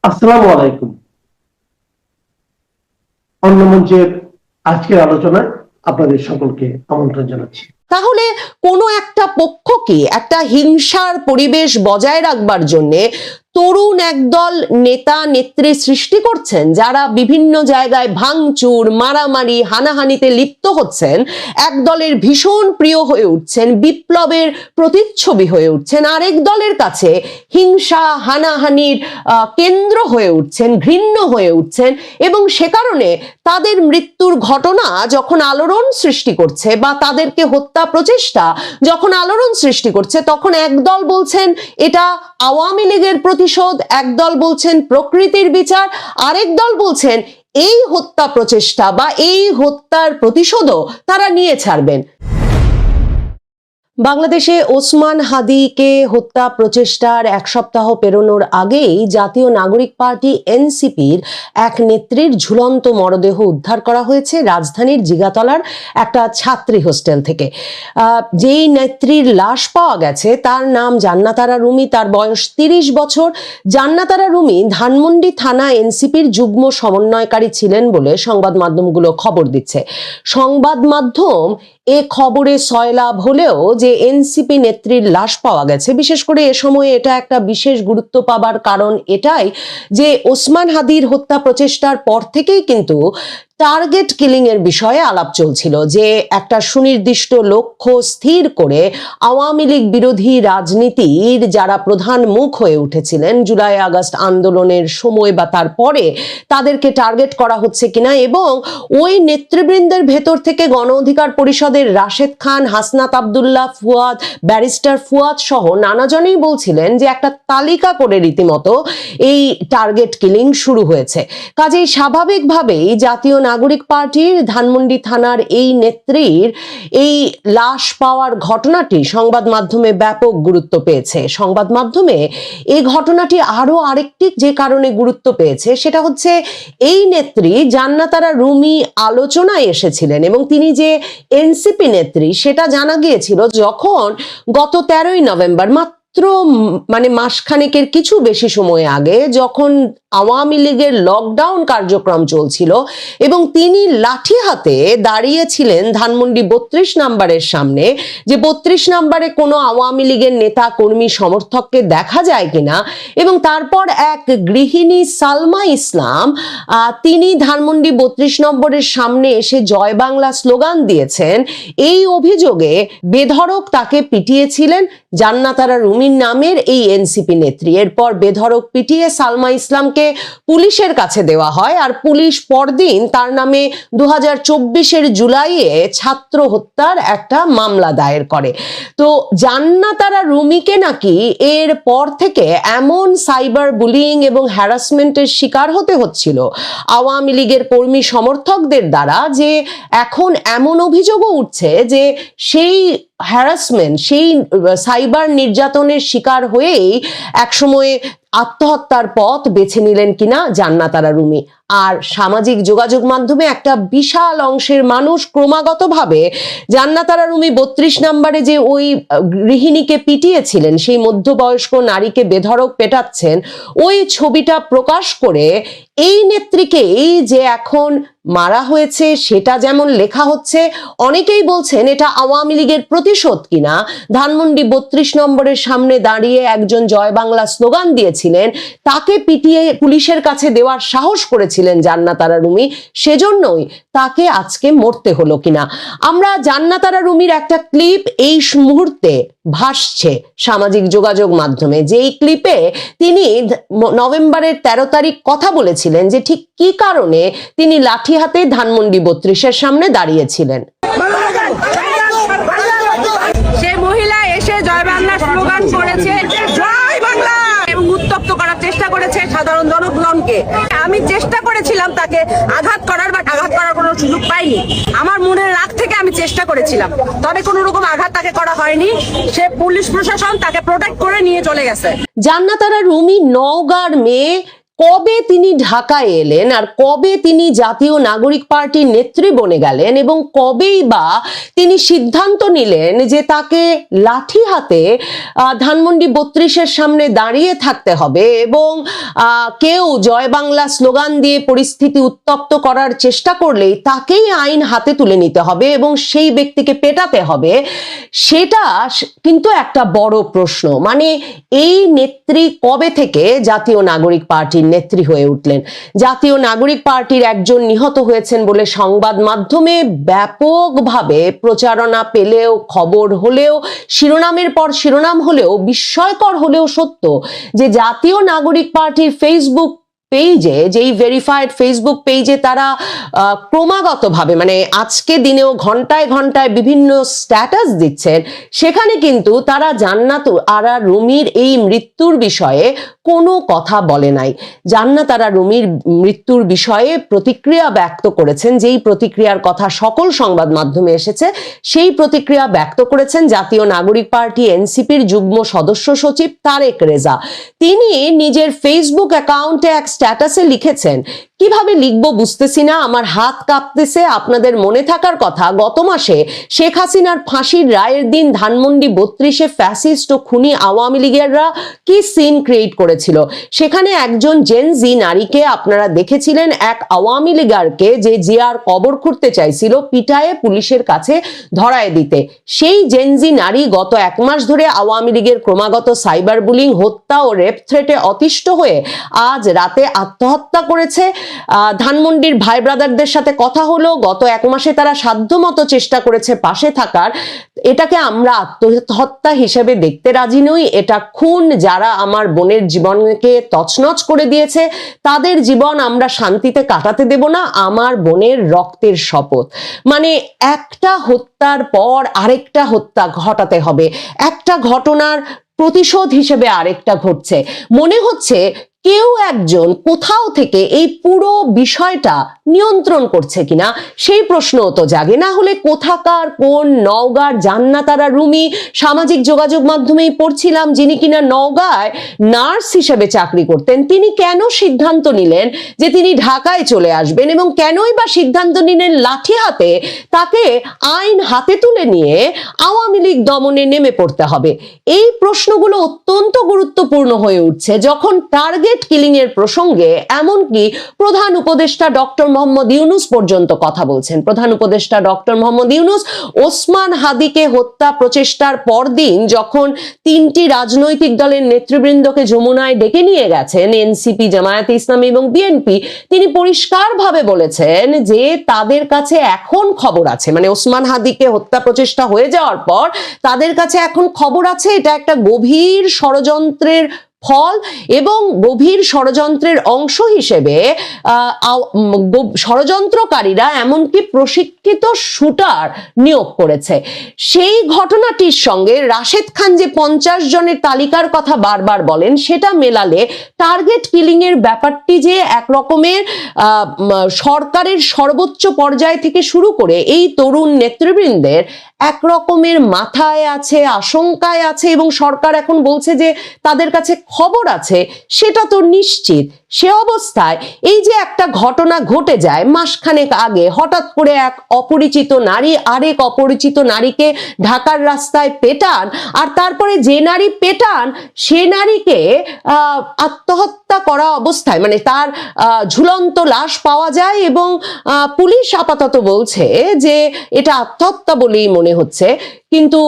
আসসালামু আলাইকুম। অন্য মঞ্চের আজকের আলোচনায় আপনাদের সকলকে আমন্ত্রণ জানাচ্ছি। তাহলে কোনো একটা পক্ষকে একটা হিংসার পরিবেশ বজায় রাখবার জন্য তরুণ একদল নেতা নেত্রী সৃষ্টি করছেন, যারা বিভিন্ন জায়গায় ভাঙচুর, মারামারি, হানাহানিতে লিপ্ত হচ্ছেন। এক দলের ভীষণ প্রিয় হয়ে উঠছেন, বিপ্লবের প্রতিচ্ছবি হয়ে উঠছেন, আরেক দলের কাছে হিংসা হানাহানির কেন্দ্র হয়ে উঠছেন, ঘৃণ্য হয়ে উঠছেন, এবং সে কারণে তাদের মৃত্যুর ঘটনা যখন আলোড়ন সৃষ্টি করছে বা তাদেরকে হত্যা প্রচেষ্টা যখন আলোড়ন সৃষ্টি করছে, তখন একদল বলছেন এটা আওয়ামী লীগের প্রতিশোধ, একদল বলছেন প্রকৃতির বিচার, আরেক দল বলছেন এই হত্যা প্রচেষ্টা বা এই হত্যার প্রতিশোধও তারা নিয়ে ছাড়বেন। বাংলাদেশে ওসমান হাদিকে হত্যা প্রচেষ্টার এক সপ্তাহ পেরোনোর আগেই জাতীয় নাগরিক পার্টি এনসিপির এক নেত্রীর ঝুলন্ত মরদেহ উদ্ধার করা হয়েছে রাজধানীর জিগাতলার একটা ছাত্রী হোস্টেল থেকে। যেই নেত্রীর লাশ পাওয়া গেছে তার নাম জান্নাতারা রুমি, তার বয়স 30 বছর। জান্নাতারা রুমি ধানমন্ডি থানা এনসিপির যুগ্ম সমন্বয়কারী ছিলেন বলে সংবাদ মাধ্যমগুলো খবর দিচ্ছে। সংবাদ মাধ্যম এ খবরে সয়লাভ হলেও যে এনসিপি নেত্রীর লাশ পাওয়া গেছে, বিশেষ করে এ সময়ে এটা একটা বিশেষ গুরুত্ব পাবার কারণ এটাই যে ওসমান হাদির হত্যা প্রচেষ্টার পর থেকেই কিন্তু টার্গেট কিলিং এর বিষয়ে আলাপ চলছিল, যে একটা সুনির্দিষ্ট লক্ষ্য স্থির করে আওয়ামী লীগ বিরোধী রাজনীতির যারা প্রধান মুখ হয়ে উঠেছিলেন জুলাই আগস্ট আন্দোলনের সময় বা তারপরে, তাদেরকে টার্গেট করা হচ্ছে কিনা। এবং ওই নেতৃবৃন্দের ভেতর থেকে গণ অধিকার পরিষদের রাশেদ খান, হাসনাত আব্দুল্লাহ, ফুয়াদ, ব্যারিস্টার ফুয়াদ সহ নানাজনেই বলছিলেন যে একটা তালিকা করে রীতিমতো এই টার্গেট কিলিং শুরু হয়েছে। কাজেই স্বাভাবিকভাবেই জাতীয় নাগরিক পার্টির ধানমন্ডি থানার এই নেত্রীর এই লাশ পাওয়ার ঘটনাটি সংবাদ মাধ্যমে ব্যাপক গুরুত্ব পেয়েছে। সংবাদ মাধ্যমে এই ঘটনাটি আরো আরেকটি যে কারণে গুরুত্ব পেয়েছে সেটা হচ্ছে এই নেত্রী জান্নাতারা রুমি আলোচনায় এসেছিলেন, এবং তিনি যে এনসিপি নেত্রী সেটা জানা গিয়েছিল যখন গত 13ই নভেম্বর, মানে মাসখানেকের কিছু বেশি সময় আগে, যখন আওয়ামী লীগের লকডাউন কার্যক্রম চলছিল এবং তিনি লাঠি হাতে দাঁড়িয়েছিলেন ধানমন্ডি 32 নম্বরের সামনে, যে 32 নম্বরে কোনো আওয়ামী লীগের নেতা কর্মী সমর্থককে দেখা যায় কিনা। এবং তারপর এক গৃহিণী সালমা ইসলাম তিনি ধানমন্ডি 32 নম্বরের সামনে এসে জয় বাংলা স্লোগান দিয়েছেন। এই অভিযোগে বেধড়ক তাকে পিটিয়েছিলেন জান্নাতারা রুমির নামের এই এনসিপি নেত্রী। এরপর বেধড়ক পিটিয়ে সালমা ইসলামকে পুলিশের কাছে দেওয়া হয়, আর পুলিশ পরদিন তার নামে 2024-এর জুলাইয়ে ছাত্র হত্যার একটা মামলা দায়ের করে। তো জান্নাতারা রুমিকে নাকি এর পর থেকে এমন সাইবার বুলিং এবং হ্যারাসমেন্টের শিকার হতে হচ্ছিল আওয়ামী লীগের কর্মী সমর্থকদের দ্বারা, যে এখন এমন অভিযোগও উঠছে যে সেই হ্যারাসমেন্ট, সেই সাইবার নির্যাতনের শিকার হয়েই একসময় আত্মহত্যার পথ বেছে নিলেন কিনা জান্নাতারা রুমি। আর সামাজিক যোগাযোগ মাধ্যমে একটা বিশাল অংশের মানুষ ক্রমাগতভাবে জান্নাতারা রুমি 32 নম্বরে যে ওই গৃহিণীকে পিটিয়েছিলেন, সেই মধ্যবয়স্ক নারীকে বেধড়ক পেটাচ্ছেন, ওই ছবিটা প্রকাশ করে এই নেত্রীকেই যে এখন মারা হয়েছে সেটা যেমন লেখা হচ্ছে, অনেকেই বলছেন এটা আওয়ামী লীগের প্রতিশোধ কিনা। ধানমন্ডি 32 নম্বরের সামনে দাঁড়িয়ে একজন জয় বাংলা স্লোগান দিয়েছিলেন, তাকে পিটিয়ে পুলিশের কাছে দেওয়ার সাহস করেছিলেন জান্নাতারা রুমি, সেজন্যই তাকে আজকে মরতে হলো কিনা। আমরা জান্নাতারা রুমির একটা ক্লিপ এই মুহূর্তে ভাসছে সামাজিক যোগাযোগ মাধ্যমে, যেই ক্লিপে তিনি নভেম্বরের 13 তারিখ কথা বলেছিলেন যে ঠিক কি কারণে তিনি লাঠি হাতে ধানমন্ডি 32-এর সামনে দাঁড়িয়েছিলেন। সে মহিলা এসে জয় বাংলা স্লোগান করেছে, জয় বাংলা, এবং উত্তপ্ত করার চেষ্টা করেছে সাধারণ জনগণকে। আমি চেষ্টা করেছিলাম তাকে আঘাত করার, বাট আঘাত করার কোনো সুযোগ পাইনি। আমার মনের রাগ থেকে আমি চেষ্টা করেছিলাম, তবে কোনো রকম আঘাত তাকে করা হয়নি। সে পুলিশ প্রশাসন তাকে প্রোটেক্ট করে নিয়ে চলে গেছে। জান্নাতারা রুমি নওগাঁর মেয়ে, কবে তিনি ঢাকায় এলেন আর কবে তিনি জাতীয় নাগরিক পার্টির নেত্রী বনে গেলেন এবং কবেই বা তিনি সিদ্ধান্ত নিলেন যে তাকে লাঠি হাতে ধানমন্ডি 32-এর সামনে দাঁড়িয়ে থাকতে হবে এবং কেউ জয় বাংলা স্লোগান দিয়ে পরিস্থিতি উত্তপ্ত করার চেষ্টা করলেই তাকেই আইন হাতে তুলে নিতে হবে এবং সেই ব্যক্তিকে পেটাতে হবে, সেটা কিন্তু একটা বড় প্রশ্ন। মানে এই নেত্রী কবে থেকে জাতীয় নাগরিক পার্টির নেত্রী হয়ে উঠলেন? জাতীয় নাগরিক পার্টির একজন নিহত হয়েছেন বলে সংবাদ মাধ্যমে ব্যাপকভাবে প্রচারণা পেলেও, খবর হলেও, শিরোনামের পর শিরোনাম হলেও, বিস্ময়কর হলেও সত্য যে জাতীয় নাগরিক পার্টির ফেসবুক পেজে, যেই ভেরিফাইড ফেসবুক পেজে তারা ক্রমাগতভাবে, মানে আজকে দিনেও ঘন্টায় ঘন্টায় বিভিন্ন স্ট্যাটাস দিচ্ছেন, সেখানে কিন্তু তারা জান্নাত আরা রুমির এই মৃত্যুর বিষয়ে কোনো কথা বলে নাই। জান্নাত আরা রুমির মৃত্যুর বিষয়ে প্রতিক্রিয়া ব্যক্ত করেছেন, যেই প্রতিক্রিয়ার কথা সকল সংবাদ মাধ্যমে এসেছে, সেই প্রতিক্রিয়া ব্যক্ত করেছেন জাতীয় নাগরিক পার্টি এনসিপির যুগ্ম সদস্য সচিব তারেক রেজা। তিনি নিজের ফেসবুক অ্যাকাউন্টে এক স্ট্যাটাসে লিখেছেন, কিভাবে লিখবো বুঝতেছি না, আমার হাত কাঁপতেছে। আপনাদের মনে থাকার কথা, গত মাসে শেখ হাসিনার ফাঁসির রায়ের দিন ধানমন্ডি 32-এ ফ্যাসিস্ট ও খুনি আওয়ামী লীগেররা কি সিন ক্রিয়েট করেছিল। সেখানে একজন জেনজি নারীকে আপনারা দেখেছিলেন, এক আওয়ামী লীগারকে যে জিয়ার কবর খুঁড়তে চাইছিল পিটায়ে পুলিশের কাছে ধরায় দিতে। সেই জেনজি নারী গত 1 মাস ধরে আওয়ামী লীগের ক্রমাগত সাইবার বুলিং, হত্যা ও রেপ থ্রেটে অতিষ্ঠ হয়ে আজ রাতে আত্মহত্যা করেছে। ধানমন্ডির ভাই ব্রাদারদের সাথে কথা হলো, গত 1 মাসে তারা সাধ্যমতো চেষ্টা করেছে পাশে থাকার। এটাকে আমরা আত্মহত্যা হিসেবে দেখতে রাজি নই, এটা খুন। যারা আমার বোনের জীবনকে তছনছ করে দিয়েছে তাদের জীবন আমরা শান্তিতে কাটাতে দেব না, আমার বোনের রক্তের শপথ। মানে একটা হত্যার পর আরেকটা হত্যা ঘটাতে হবে, একটা ঘটনার প্রতিশোধ হিসেবে আরেকটা ঘটছে। মনে হচ্ছে কেউ একজন কোথাও থেকে এই পুরো বিষয়টা নিয়ন্ত্রণ করছে কিনা সেই প্রশ্নও তো জাগে। না হলে কোথাকার কোন নওগাঁর জান্নাত আরা রুমি, সামাজিক যোগাযোগ মাধ্যমেই পড়ছিলাম, যিনি কিনা নওগাঁয় নার্স হিসেবে চাকরি করতেন, তিনি কেন সিদ্ধান্ত নিলেন যে তিনি ঢাকায় চলে আসবেন এবং কেনই বা সিদ্ধান্ত নিলেন লাঠি হাতে তাকে আইন হাতে তুলে নিয়ে আওয়ামী লীগ দমনে নেমে পড়তে হবে? এই প্রশ্নগুলো অত্যন্ত গুরুত্বপূর্ণ হয়ে উঠছে যখন টার্গেট কিলিং এর প্রসঙ্গে এমনকি প্রধান উপদেষ্টা ডক্টর মোহাম্মদ ইউনূস পর্যন্ত কথা বলছেন। প্রধান উপদেষ্টা ডক্টর মোহাম্মদ ইউনূস ওসমান হাদিকে হত্যা প্রচেষ্টার পরদিন যখন 3টি রাজনৈতিক দলের নেতৃবৃন্দকে যমুনায় ডেকে নিয়ে গেছেন, এনসিপি, জামায়াতে ইসলামী এবং বিএনপি, তিনি পরিষ্কারভাবে বলেছেন যে তাদের কাছে এখন খবর আছে, মানে ওসমান হাদিকে হত্যা প্রচেষ্টা হয়ে যাওয়ার পর তাদের কাছে এখন খবর আছে এটা একটা গভীর ষড়যন্ত্রের ফল এবং গভীর ষড়যন্ত্রের অংশ হিসেবে ষড়যন্ত্রকারীরা এমনকি প্রশিক্ষিত শুটার নিয়োগ করেছে। সেই ঘটনাটির সঙ্গে রাশেদ খান যে 50 জনের তালিকার কথা বারবার বলেন, সেটা মেলালে টার্গেট কিলিং এর ব্যাপারটি যে এক রকমের সরকারের সর্বোচ্চ পর্যায় থেকে শুরু করে এই তরুণ নেতৃবৃন্দের এক রকমের মাথায় আছে, আশঙ্কায় আছে এবং সরকার এখন বলছে যে তাদের কাছে খবর আছে, সেটা তো নিশ্চিত। সে অবস্থায় এই যে একটা ঘটনা ঘটে যায় মাসখানেক আগে, হঠাৎ করে এক অপরিচিত নারী আরেক অপরিচিত নারীকে ঢাকার রাস্তায় পেটান, আর তারপরে যে নারী পেটান সে নারীকে আত্মহত্যা করা অবস্থায়, মানে তার ঝুলন্ত লাশ পাওয়া যায় এবং পুলিশ আপাতত বলছে যে এটা আত্মহত্যা বলেই মনে হচ্ছে, কিন্তু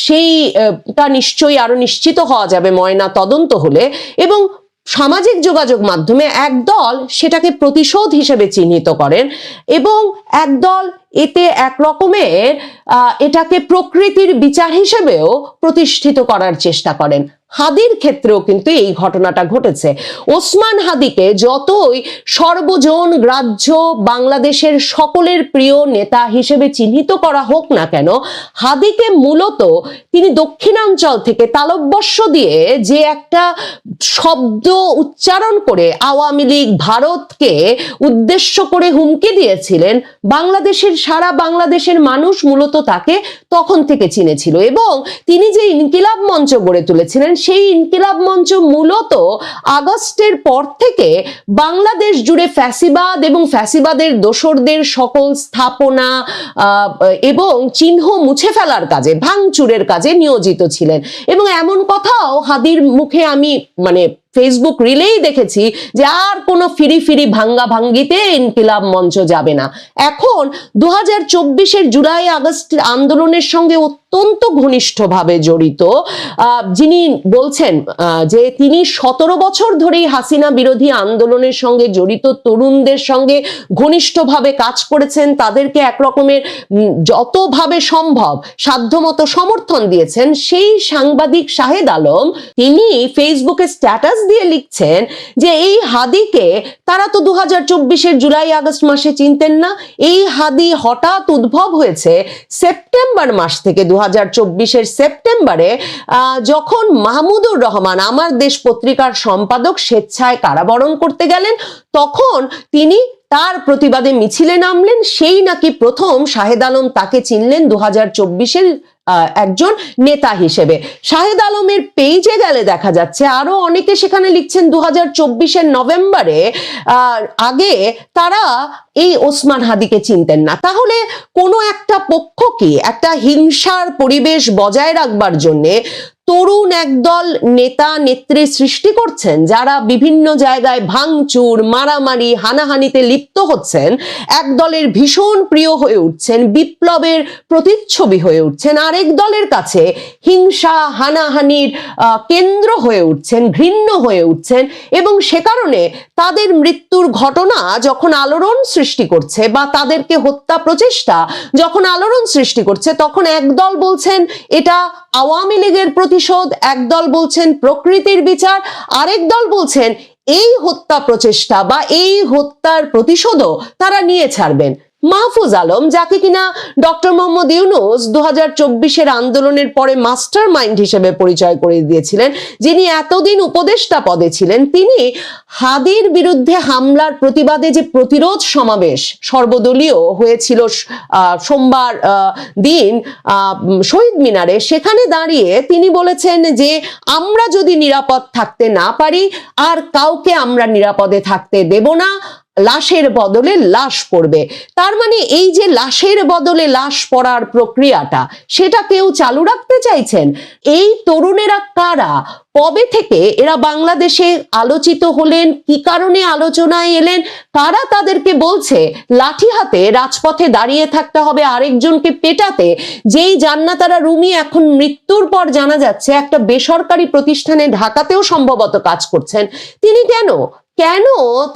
সেইটা নিশ্চয়ই আরো নিশ্চিত হওয়া যাবে ময়না তদন্ত হলে। এবং সামাজিক যোগাযোগ মাধ্যমে একদল সেটাকে প্রতিশোধ হিসেবে চিহ্নিত করেন এবং একদল এতে এক রকমের এটাকে প্রকৃতির বিচার হিসেবেও প্রতিষ্ঠিত করার চেষ্টা করেন। হাদির ক্ষেত্রেও কিন্তু এই ঘটনাটা ঘটেছে। ওসমান হাদিকে যতই সর্বজন গ্রাহ্য বাংলাদেশের সকলের প্রিয় নেতা হিসেবে চিহ্নিত করা হোক না কেন, হাদিকে মূলত তিনি দক্ষিণাঞ্চল থেকে তালব্যস্য দিয়ে যে একটা শব্দ উচ্চারণ করে আওয়ামী লীগ ভারতকে উদ্দেশ্য করে হুমকি দিয়েছিলেন, সারা বাংলাদেশের মানুষ মূলত তাকে তখন থেকে চিনেছিল এবং তিনি যে ইনকিলাব মঞ্চ গড়ে তুলেছিলেন সেই ইনকিলাব মঞ্চ মূলত আগস্টের পর থেকে বাংলাদেশ জুড়ে ফ্যাসিবাদ এবং ফ্যাসিবাদের দোসরদের সকল স্থাপনা এবং চিহ্ন মুছে ফেলার কাজে, ভাঙচুরের কাজে নিয়োজিত ছিলেন। এবং এমন কথাও হাদির মুখে আমি ফেসবুক রিলেই দেখেছি যে আর কোনো ফিরি ভাঙ্গা ভাঙ্গিতে ইনকিলাব মঞ্চ যাবে না। এখন 2024-এর জুলাই আগস্ট আন্দোলনের সঙ্গে অত্যন্ত ঘনিষ্ঠভাবে জড়িত যিনি বলছেন যে তিনি 17 বছর ধরেই হাসিনা বিরোধী আন্দোলনের সঙ্গে জড়িত তরুণদের সঙ্গে ঘনিষ্ঠভাবে কাজ করেছেন, তাদেরকে একরকমের যতভাবে সম্ভব সাধ্যমতো সমর্থন দিয়েছেন, সেই সাংবাদিক শাহেদ আলম তিনি ফেসবুকে স্ট্যাটাস দিয়ে লিখছেন যে এই হাদিকে তারা তো 2024-এর জুলাই আগস্ট মাসে চিনতেন না। এই হাদি হঠাৎ উদ্ভব হয়েছে সেপ্টেম্বর মাস থেকে। 2024-এর সেপ্টেম্বরে যখন মাহমুদুর রহমান আমার দেশ পত্রিকার সম্পাদক স্বেচ্ছায় কারাবরণ করতে গেলেন, তখন তিনি তার প্রতিবাদে মিছিলে নামলেন। সেই নাকি প্রথম শাহেদ আলম তাকে চিনলেন 2024-এর একজন নেতা হিসেবে। শাহেদ আলমের পেজে গেলে দেখা যাচ্ছে আরো অনেকে সেখানে লিখছেন 2024-এর নভেম্বরে আগে তারা এই ওসমান হাদিকে চিনতেন না। তাহলে কোনো একটা পক্ষ কি একটা হিংসার পরিবেশ বজায় রাখবার জন্যে তরুণ একদল নেতা নেত্রী সৃষ্টি করছেন, যারা বিভিন্ন জায়গায় ভাঙচুর, মারামারি, হানাহানিতে লিপ্ত হচ্ছেন, এক দলের ভীষণ প্রিয় হয়ে উঠছেন, বিপ্লবের প্রতিচ্ছবি হয়ে উঠছেন, আরেক দলের কাছে হিংসা হানাহানির কেন্দ্র হয়ে উঠছেন, ঘৃণ্য হয়ে উঠছেন, এবং সে কারণে তাদের মৃত্যুর ঘটনা যখন আলোড়ন সৃষ্টি করছে বা তাদেরকে হত্যা প্রচেষ্টা যখন আলোড়ন সৃষ্টি করছে, তখন একদল বলছেন এটা আওয়ামী লীগের প্রতিশোধ, একদল বলছেন প্রকৃতির বিচার, আরেক দল বলছেন এই হত্যা প্রচেষ্টা বা এই হত্যার প্রতিশোধও তারা নিয়ে ছাড়বেন। মাহফুজ আলম, যাকে কিনা ডক্টর মোহাম্মদ ইউনূস 2024-এর আন্দোলনের পরে মাস্টার মাইন্ড হিসেবে পরিচয় করে দিয়েছিলেন, যিনি এতদিন উপদেষ্টা পদে ছিলেন, তিনি হাদির বিরুদ্ধে হামলার প্রতিবাদে যে প্রতিরোধ সমাবেশ সর্বদলীয় হয়েছিল সোমবার দিন শহীদ মিনারে, সেখানে দাঁড়িয়ে তিনি বলেছেন যে আমরা যদি নিরাপদ থাকতে না পারি আর কাউকে আমরা নিরাপদে থাকতে দেব না, লাশের বদলে লাশ পড়বে। তার মানে এই যে লাশের বদলে লাশ পড়ার প্রক্রিয়াটা, সেটা কেউ চালু রাখতে চাইছেন। এই তরুণেরা কারা, কবে থেকে এরা বাংলাদেশে আলোচিত হলেন, কি কারণে আলোচনায় এলেন, কারা তাদেরকে বলছে লাঠি হাতে রাজপথে দাঁড়িয়ে থাকতে হবে আরেকজনকে পেটাতে? যেই জান্নাতারা রুমি এখন মৃত্যুর পর জানা যাচ্ছে একটা বেসরকারি প্রতিষ্ঠানে ঢাকাতেও সম্ভবত কাজ করছেন, তিনি কেন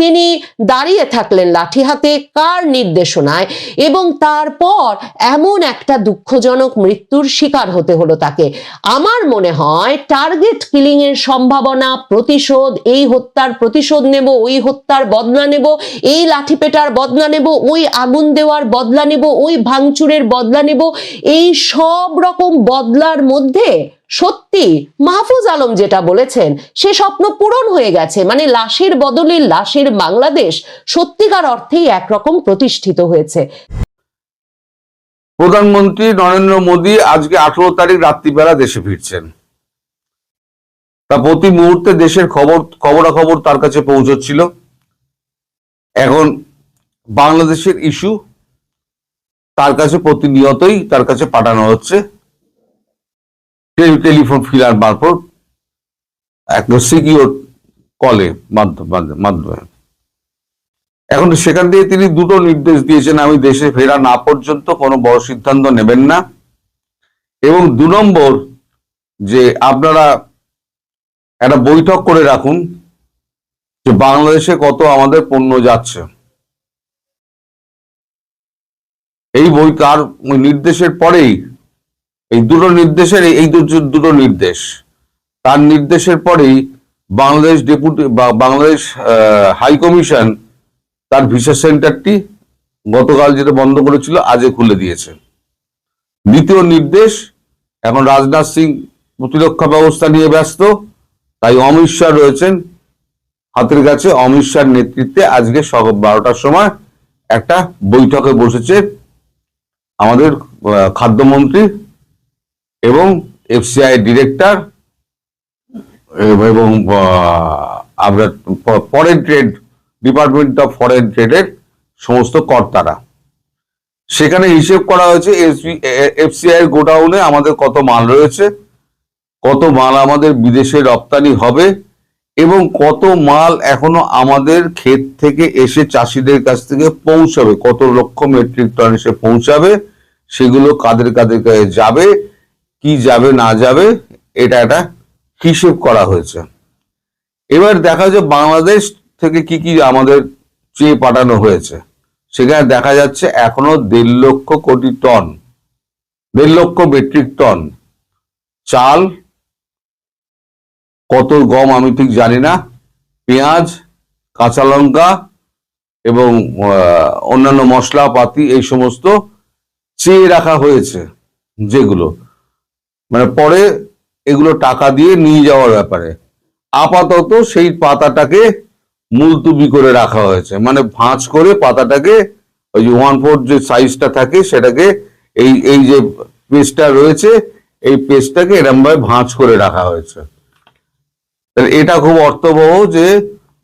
তিনি দাঁড়িয়ে থাকলেন লাঠি হাতে, কার নির্দেশনায়? এবং তারপর এমন একটা দুঃখজনক মৃত্যুর শিকার হতে হলো তাকে। আমার মনে হয় টার্গেট কিলিং এর সম্ভাবনা, প্রতিশোধ, এই হত্যার প্রতিশোধ নেব, ওই হত্যার বদলা নেব, এই লাঠি পেটার বদলা নেব, ওই আগুন দেওয়ার বদলা নেব, ওই ভাঙচুরের বদলা নেব, এই সব রকম বদলার মধ্যে সত্যি মাহফুজ আলম যেটা বলেছেন সে স্বপ্ন পূরণ হয়ে গেছে। মানে লাশের বদলে লাশের বাংলাদেশ সত্যিকার অর্থেই একরকম প্রতিষ্ঠিত হয়েছে। প্রধানমন্ত্রী নরেন্দ্র মোদী আজকে 18 তারিখ রাত্রিবেলা দেশে ফিরছেন। তা প্রতি মুহূর্তে দেশের খবরাখবর তার কাছে পৌঁছচ্ছিল। এখন বাংলাদেশের ইস্যু তার কাছে প্রতিনিয়তই তার কাছে পাঠানো হচ্ছে টেলিফোন ফিলার মারফত, একটা সিকিউর কলে মাধ্যমে। এখন সেখান থেকে তিনি দুটো নির্দেশ দিয়েছেন, আমি দেশে ফেরা না পর্যন্ত কোনো বড় সিদ্ধান্ত নেবেন না, এবং 2 নম্বর যে আপনারা একটা বৈঠক করে রাখুন যে বাংলাদেশে কত আমাদের পণ্য যাচ্ছে। এই তার নির্দেশের পরেই এই দুটো নির্দেশের দুটো নির্দেশ তার নির্দেশের পরেই বাংলাদেশ বাংলাদেশ হাই কমিশন তার ভিসা সেন্টারটি গতকাল যেটা বন্ধ করেছিল আজকে খুলে দিয়েছে। দ্বিতীয় নির্দেশ, এখন রাজনাথ সিং প্রতিরক্ষা ব্যবস্থা নিয়ে ব্যস্ত, তাই অমিত শাহ রয়েছেন হাতের কাছে। অমিত শাহর নেতৃত্বে আজকে সকাল 12টার সময় একটা বৈঠকে বসেছে আমাদের খাদ্যমন্ত্রী এবং এফসিআই ডিরেক্টর এবং আমরা foreign trade, department of foreign ট্রেডের সমস্ত কর্তারা, সেখানে হিসেব করা হয়েছে এফসিআই এর গোডাউনে আমাদের কত মাল রয়েছে, কত মাল আমাদের বিদেশে রপ্তানি হবে, এবং কত মাল এখনো আমাদের ক্ষেত থেকে এসে চাষিদের কাছ থেকে পৌঁছাবে, কত লক্ষ মেট্রিক টন এসে পৌঁছাবে, সেগুলো কাদের কাদের কাছে যাবে, কি যাবে না যাবে, এটা একটা হিসেব করা হয়েছে। এবার দেখা যায় বাংলাদেশ থেকে কি কি আমাদের চেয়ে পাঠানো হয়েছে। সেখানে দেখা যাচ্ছে এখনো 1.5 লক্ষ কোটি টন, 1.5 লক্ষ মেট্রিক টন চাল, কত গম আমি ঠিক জানি না, পেঁয়াজ, কাঁচা লঙ্কা এবং অন্যান্য মশলাপাতি, এই সমস্ত চেয়ে রাখা হয়েছে, যেগুলো মানে পরে এগুলো টাকা দিয়ে নিয়ে যাওয়ার ব্যাপারে। আপাতত সেই পাতাটাকে মুলতুবি করে রাখা হয়েছে, মানে ভাঁজ করে পাতাটাকে, ওই যে 1/4 যে সাইজটা থাকে সেটাকে, এই যে পেস্টটা রয়েছে এই পেস্টটাকে এরকম ভাবে ভাঁজ করে রাখা হয়েছে। এটা খুব অর্থবহ যে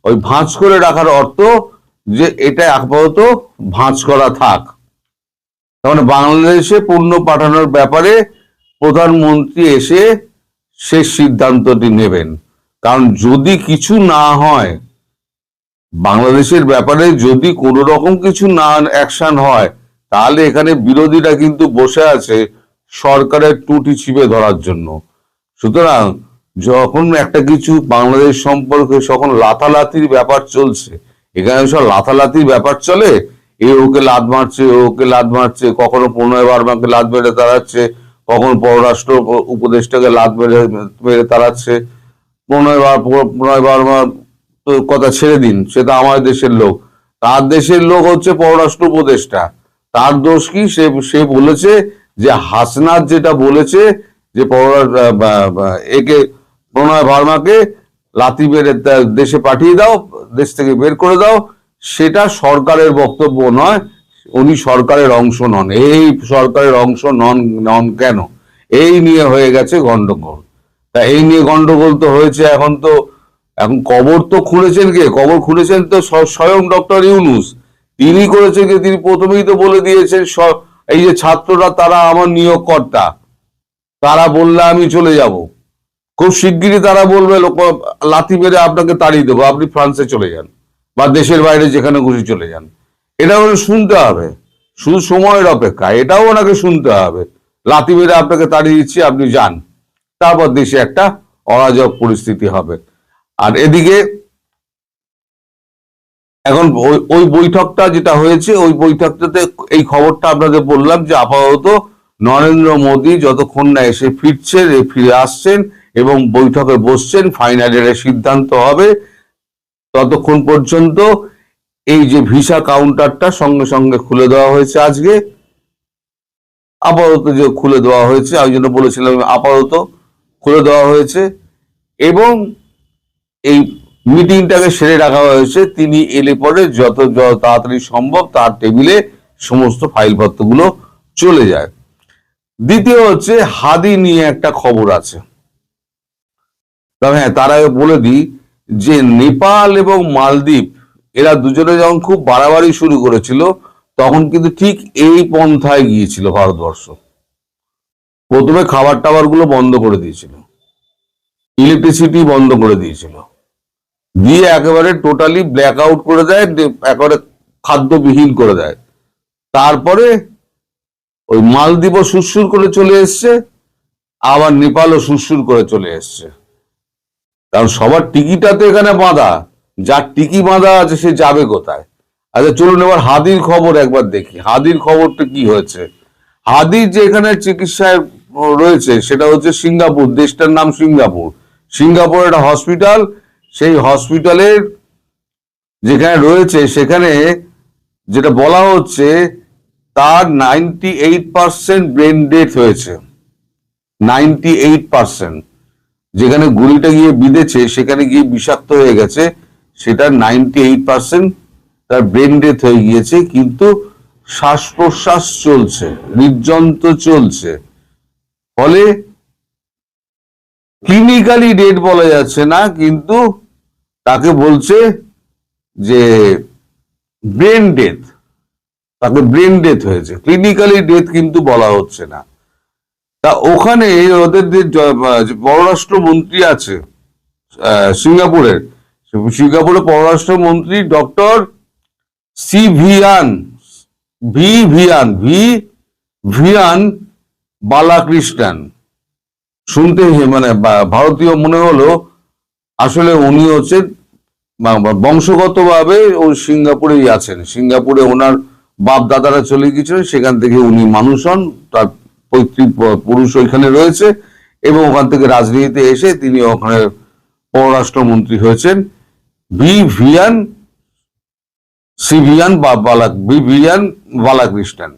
ওই ভাঁজ করে রাখার অর্থ যে এটা আপাতত ভাঁজ করা থাক, মানে বাংলাদেশে পণ্য পাঠানোর ব্যাপারে প্রধানমন্ত্রী এসে শেষ সিদ্ধান্তটি নেবেন। কারণ যদি কিছু না হয় বাংলাদেশের ব্যাপারে, যদি কোনো রকম কিছু না অ্যাকশন হয়, তাহলে এখানে বিরোধীরা কিন্তু বসে আছে সরকারের টুটি ছিপে ধরার জন্য। সুতরাং যখন একটা কিছু বাংলাদেশ সম্পর্কে যখন লাথালাতির ব্যাপার চলছে, এখানে সব লাথালাতির ব্যাপার চলে, ওকে লাদ মারছে, ওকে লাদ মারছে, কখনো প্রণয় বর্মাকে লাদ মেরে তাড়াচ্ছে, কখনো পররাষ্ট্র উপদেষ্টাকে লাদ মেরে তাড়াচ্ছে। প্রণয় বর্মার কথা ছেড়ে দিন, সে তো আমার দেশের লোক, তার দেশের লোক হচ্ছে পররাষ্ট্র উপদেষ্টা, তার দোষ কি? সে বলেছে যে হাসনাত যেটা বলেছে যে একে প্রণয় বর্মাকে লাথি মেরে দেশে পাঠিয়ে দাও, দেশ থেকে বের করে দাও, সেটা সরকারের বক্তব্য নয়, উনি সরকারের অংশ নন। এই সরকারের অংশ নন কেন? এই নিয়ে হয়ে গেছে গন্ডগোল। তা এই নিয়ে গন্ডগোল তো হয়েছে, এখন কবর তো খুলেছেন কে? কবর খুলেছেন তো স্বয়ং ডক্টর ইউনূস। তিনি করেছেন যে তিনি প্রথমেই তো বলে দিয়েছেন এই যে ছাত্ররা তারা আমার নিয়োগকর্তা, তারা বললে আমি চলে যাব, খুব শিগগিরই তারা বলবে লাথি মেরে আপনাকে তাড়িয়ে দেবো, আপনি ফ্রান্সে চলে যান বা দেশের বাইরে যেখানে খুশি চলে যান। এটা ওনাকে শুনতে হবে, শুধু সময়ের অপেক্ষা, এটাও ওনাকে শুনতে হবে। লাথি মেরে আপনাকে তাড়িয়ে দিচ্ছি, আপনি যান, তারপর দেশে একটা অরাজক পরিস্থিতি হবে। আর এদিকে এখন ওই বৈঠকটা যেটা হয়েছে, ওই বৈঠকটাতে এই খবরটা আপনাদের বললাম যে আপাতত নরেন্দ্র মোদী যতক্ষণ না এসে ফিরে আসছেন এবং বৈঠকে বসছেন, ফাইনালের সিদ্ধান্ত হবে, ততক্ষণ পর্যন্ত এই যে ভিসা কাউন্টারটা সঙ্গে সঙ্গে খুলে দেওয়া হয়েছে আজকে, আপাতত যে খুলে দেওয়া হয়েছে, ওই জন্য বলেছিলাম আপাতত খুলে দেওয়া হয়েছে, এবং এই মিটিংটাকে সেরে রাখা হয়েছে। তিনি এলে পরে যত তাড়াতাড়ি সম্ভব তার টেবিলে সমস্ত ফাইলপত্রগুলো চলে যায়। দ্বিতীয় হচ্ছে হাদি নিয়ে একটা খবর আছে। তবে হ্যাঁ, তার আগে বলে দিই যে নেপাল এবং মালদ্বীপ এরা দুজনে যখন খুব বাড়াবাড়ি শুরু করেছিল, তখন কিন্তু ঠিক এই পন্থায় গিয়েছিল ভারতবর্ষ। প্রথমে খাবার টাবার গুলো বন্ধ করে দিয়েছিল, ইলেকট্রিসিটি বন্ধ করে দিয়েছিল, দিয়ে একেবারে টোটালি ব্ল্যাক আউট করে দেয়, একেবারে খাদ্যবিহীন করে দেয়। তারপরে ওই মালদ্বীপও সুরসুর করে চলে এসছে, আবার নেপালও সুরসুর করে চলে এসছে। কারণ সবার টিকিটা তো এখানে বাঁধা, যার টিকি বাঁধা আছে সে যাবে কোথায়? আচ্ছা চলুন এবার হাদির খবর একবার দেখি। হাদির খবরটা কি হয়েছে? হাদির যে এখানে চিকিৎসায় রয়েছে সেটা হচ্ছে সিঙ্গাপুর, দেশটার নাম সিঙ্গাপুর। সিঙ্গাপুর একটা হসপিটাল, সেই হসপিটালের যেখানে রয়েছে সেখানে যেটা বলা হচ্ছে তার 98% ব্রেন ডেথ হয়েছে। 98%, যেখানে গুলিটা গিয়ে বিঁধেছে সেখানে গিয়ে বিষাক্ত হয়ে গেছে, সেটা 98% তার ব্রেন ডেথ হয়ে গিয়েছে, কিন্তু শ্বাস প্রশ্বাস চলছে, হৃদযন্ত্র চলছে। ফলে ক্লিনিক্যালি ডেড বলা যাচ্ছে না, কিন্তু তাকে বলছে যে ব্রেন ডেথ, তাকে ব্রেন ডেথ হয়েছে, ক্লিনিক্যালি ডেথ কিন্তু বলা হচ্ছে না। তা ওখানে ওদের যে পররাষ্ট্র মন্ত্রী আছে সিঙ্গাপুরের পররাষ্ট্রমন্ত্রী ডক্টর ভিভিয়ান বালাকৃষ্ণন, শুনতে মানে ভারতীয় মনে হলো, আসলে উনি হচ্ছেন বংশগতভাবে ও সিঙ্গাপুরেই আছেন, সিঙ্গাপুরে ওনার বাপ দাদারা চলে গিয়েছিলেন, সেখান থেকে উনি মানুষ হন, তার পৈতৃক পুরুষ ওইখানে রয়েছে, এবং ওখান থেকে রাজনীতিতে এসে তিনি ওখানে পররাষ্ট্রমন্ত্রী হয়েছেন। ভিভিয়ান বালাকৃষ্ণন।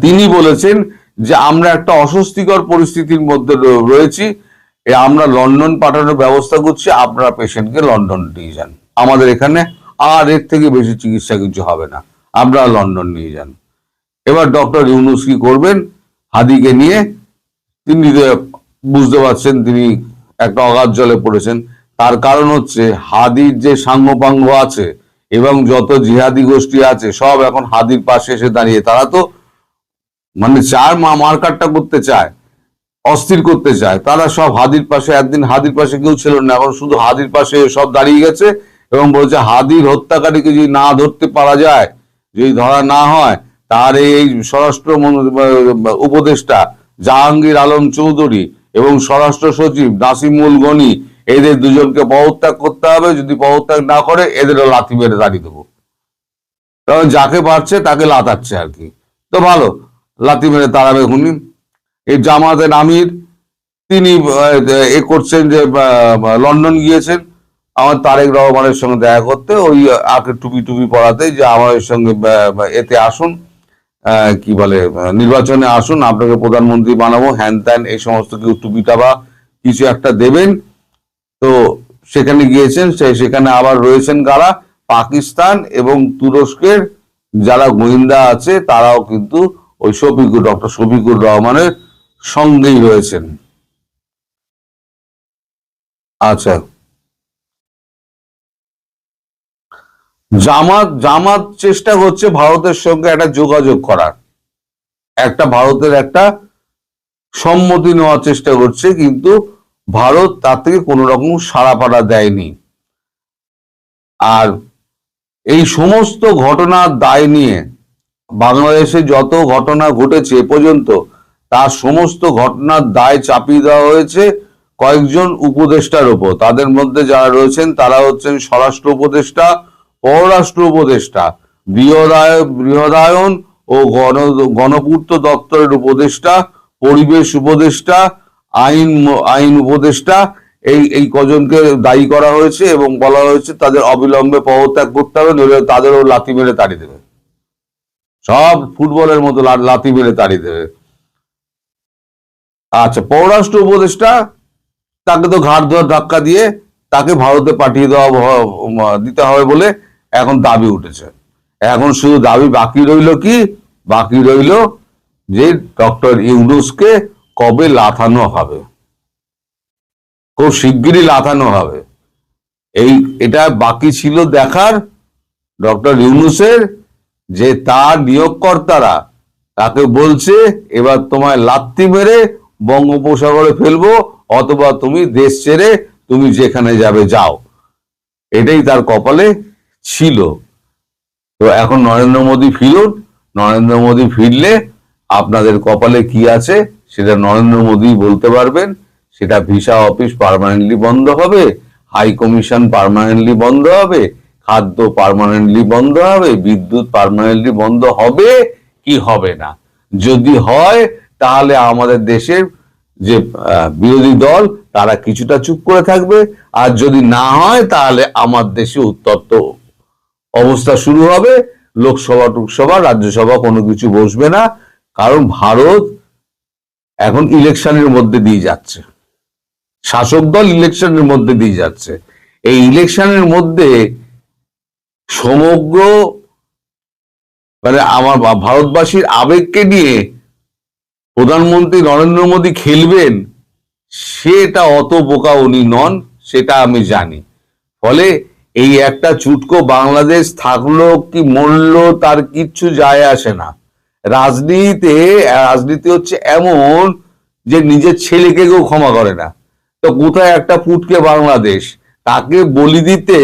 তিনি বলেছেন যে আমরা একটা অস্বস্তিকর পরিস্থিতির মধ্যে রয়েছি, আমরা লন্ডন পাঠানোর ব্যবস্থা করছি, আপনারা পেশেন্টকে লন্ডন নিয়ে যান, আমাদের এখানে আর এর থেকে বেশি চিকিৎসা কিছু হবে না, আপনারা লন্ডন নিয়ে যান। এবার ডক্টর ইউনূস কি করবেন? হাদিকে নিয়ে তিনি বুঝতে পারছেন তিনি একটা অগাধ জলে পড়েছেন। তার কারণ হচ্ছে হাদির যে সাঙ্গপাঙ্গ আছে এবং যত জিহাদি গোষ্ঠী আছে সব এখন হাদির পাশে এসে দাঁড়িয়ে, তারা তো মানে চার মার্কারটা করতে চায়, অস্থির করতে চায়, তারা সব হাদির পাশে। একদিন হাদির পাশে কেউ ছিল না, এখন শুধু হাদির পাশে সব দাঁড়িয়ে গেছে এবং বলছে হাদির হত্যাকারীকে যদি না ধরতে পারা যায়, যদি ধরা না হয়, তার এই স্বরাষ্ট্র উপদেষ্টা জাহাঙ্গীর আলম চৌধুরী এবং স্বরাষ্ট্র সচিব নাসিমুল গনি, এদের দুজনকে পদত্যাগ করতে হবে, যদি পদত্যাগ না করে এদেরও লাথি মেরে দাঁড়িয়ে দেবো। কারণ যাকে পারছে তাকে লাতাচ্ছে আর কি, তো ভালো লাথি মেরে তাড়াবে উনি। এই জামাতের আমির তিনি এ করছেন যে লন্ডন গিয়েছেন আমার তারেক রহমানের সঙ্গে দেখা করতে, ওই আগে টুপি পরাতে, যে আমার সঙ্গে এতে আসুন, কি বলে নির্বাচনে আসুন, আপনাকে প্রধানমন্ত্রী বানাবো, হ্যান ত্যান, এই সমস্ত কেউ টুপিটা বা কিছু একটা দেবেন। তো সেখানে গিয়েছেন, সেখানে আবার রয়েছেন কারা? পাকিস্তান এবং তুরস্কের যারা গোয়েন্দা আছে তারাও কিন্তু ওই ডক্টর শফিকুর রহমানের সঙ্গেই রয়েছেন। আচ্ছা, জামাত চেষ্টা করছে ভারতের সঙ্গে একটা যোগাযোগ করার, ভারতের একটা সম্মতি নেওয়ার চেষ্টা করছে, কিন্তু ভারত তার থেকে কোনো রকম সাড়া পাড়া দেয়নি। আর এই সমস্ত ঘটনার দায় নিয়ে বাংলাদেশে যত ঘটনা ঘটেছে এ পর্যন্ত, তার সমস্ত ঘটনার দায় চাপিয়ে দেওয়া হয়েছে কয়েকজন উপদেষ্টার উপর। তাদের মধ্যে যারা রয়েছেন তারা হচ্ছেন স্বরাষ্ট্র উপদেষ্টা, পররাষ্ট্র উপদেষ্টা, বৃহদায়ন ও গণপূর্ত দপ্তরের উপদেষ্টা, পরিবেশ উপদেষ্টা, আইন উপদেষ্টা, এই কজনকে দায়ী করা হয়েছে এবং বলা হয়েছে তাদের অবিলম্বে পদত্যাগ করতে হবে, নইলে তাদেরও লাথি মেরে তাড়িয়ে দেবে, সব ফুটবলের মতো লাথি মেরে তাড়িয়ে দেবে। আচ্ছা, পররাষ্ট্র উপদেষ্টা তাকে তো ঘাট ধোয়ার ধাক্কা দিয়ে তাকে ভারতে পাঠিয়ে দিতে হবে বলে এখন দাবি উঠেছে। এখন শুধু দাবি বাকি রইল কি? বাকি রইল যে ডক্টর ইউনূসকে কবে লাথানো হবে, খুব শিগগিরই লাথানো হবে। এটা বাকি ছিল দেখার ডক্টর ইউনূসের, যে তার নিয়োগকর্তারা তাকে বলছে এবার তোমায় লাথি মেরে বঙ্গোপসাগরে ফেলবো, অথবা তুমি দেশ ছেড়ে তুমি যেখানে যাবে যাও, এটাই তার কপালে ছিল। তো এখন নরেন্দ্র মোদী ফিরুন, নরেন্দ্র মোদী ফিরলে আপনাদের কপালে কি আছে সেটা নরেন্দ্র মোদী বলতে পারবেন। সেটা ভিসা অফিস পার্মানেন্টলি বন্ধ হবে, হাই কমিশন পার্মানেন্টলি বন্ধ হবে, খাদ্য পার্মানেন্টলি বন্ধ হবে, বিদ্যুৎ পার্মানেন্টলি বন্ধ হবে কি হবে না। যদি হয় তাহলে আমাদের দেশের যে বিরোধী দল তারা কিছুটা চুপ করে থাকবে, আর যদি না হয় তাহলে আমার দেশে উত্তপ্ত অবস্থা শুরু হবে, লোকসভা টুকসভা রাজ্যসভা কোনো কিছু বসবে না। কারণ ভারত এখন ইলেকশনের মধ্যে দিয়ে যাচ্ছে, শাসক দল ইলেকশনের মধ্যে দিয়ে যাচ্ছে। এই ইলেকশনের মধ্যে সমগ্র মানে আমার ভারতবাসীর আবেগকে নিয়ে প্রধানমন্ত্রী নরেন্দ্র মোদী খেলবেন, সেটা অত বোকা উনি নন, সেটা আমি জানি। ফলে এই একটা চুটকো বাংলাদেশ থাকলো কি মরলো তার কিচ্ছু যায় আসে না। রাজনীতি হচ্ছে এমন যে নিজের ছেলেকে কেউ ক্ষমা করে না। তো কোথায় একটা পুটকে বাংলাদেশ, তাকে বলি দিতে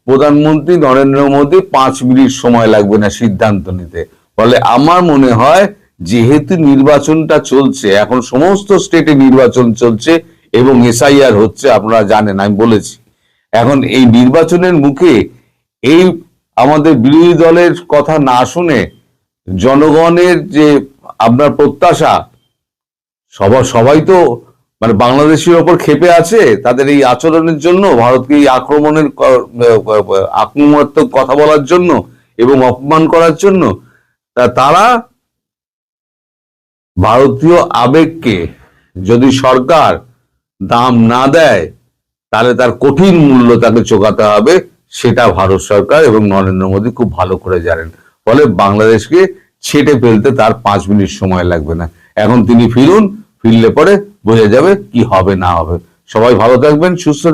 প্রধানমন্ত্রী নরেন্দ্র মোদী 5 মিনিট সময় লাগবে না সিদ্ধান্ত নিতে। ফলে আমার মনে হয় যেহেতু নির্বাচনটা চলছে, এখন সমস্ত স্টেটে নির্বাচন চলছে এবং এসআইআর হচ্ছে, আপনারা জানেন, আমি বলেছি। এখন এই নির্বাচনের মুখে এই আমাদের বিরোধী দলের কথা না শুনে জনগণের যে আপনার প্রত্যাশা, সবাই তো মানে বাংলাদেশের ওপর ক্ষেপে আছে তাদের এই আচরণের জন্য, ভারতকে এই আক্রমণাত্মক কথা বলার জন্য এবং অপমান করার জন্য। তারা ভারতীয় আবেগকে যদি সরকার দাম না দেয় তাহলে তার কঠিন মূল্য তাকে চোকাতে হবে, সেটা ভারত সরকার এবং নরেন্দ্র মোদী খুব ভালো করে জানেন। ফলে বাংলাদেশকে ছেটে ফেলতে তার 5 মিনিট সময় লাগবে না। এখন তিনি ফিরলে পরে বোঝা যাবে কি হবে না হবে। সবাই ভালো থাকবেন, সুস্থ থাকবেন।